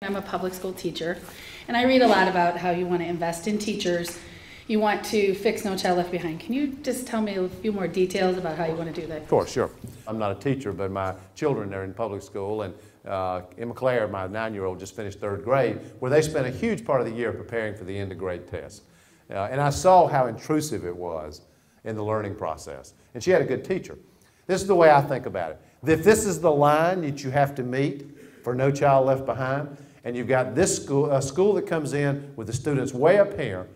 I'm a public school teacher, and I read a lot about how you want to invest in teachers. You want to fix No Child Left Behind. Can you just tell me a few more details about how you want to do that? Of course, sure. I'm not a teacher, but my children are in public school, and Emma Claire, my 9-year-old, just finished 3rd grade, where they spent a huge part of the year preparing for the end-of-grade test. And I saw how intrusive it was in the learning process. And she had a good teacher. This is the way I think about it. If this is the line that you have to meet for No Child Left Behind, and you've got this school, a school that comes in with the students way up here,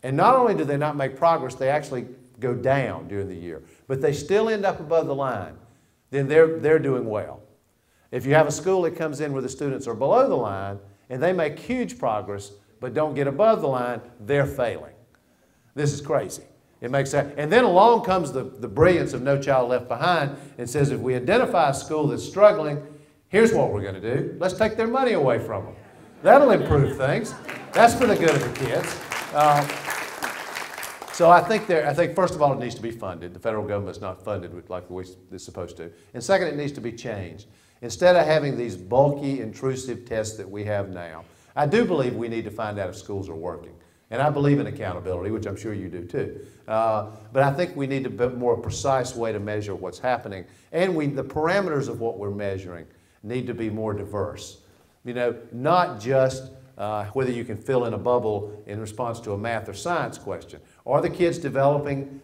and not only do they not make progress, they actually go down during the year, but they still end up above the line, then they're doing well. If you have a school that comes in where the students are below the line, and they make huge progress, but don't get above the line, they're failing. This is crazy. It makes that, and then along comes the brilliance of No Child Left Behind and says if we identify a school that's struggling, here's what we're going to do. Let's take their money away from them. That'll improve things. That's for the good of the kids. So I think first of all it needs to be funded. The federal government's not funded like the way it's supposed to. And second, it needs to be changed. Instead of having these bulky, intrusive tests that we have now, I do believe we need to find out if schools are working. And I believe in accountability, which I'm sure you do too. But I think we need a bit more precise way to measure what's happening. And the parameters of what we're measuring need to be more diverse. You know, not just whether you can fill in a bubble in response to a math or science question. Are the kids developing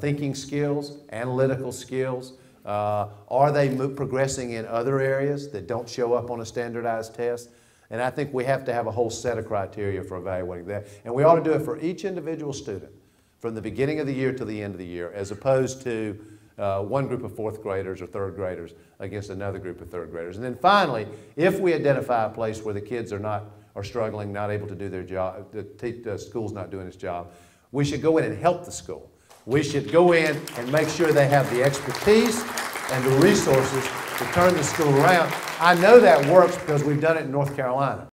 thinking skills, analytical skills? Are they progressing in other areas that don't show up on a standardized test? And I think we have to have a whole set of criteria for evaluating that. And we ought to do it for each individual student from the beginning of the year to the end of the year, as opposed to one group of 4th graders or 3rd graders against another group of 3rd graders. And then finally, if we identify a place where the kids are struggling, not able to do their job, the school's not doing its job, we should go in and help the school. We should go in and make sure they have the expertise and the resources to turn the school around. I know that works because we've done it in North Carolina.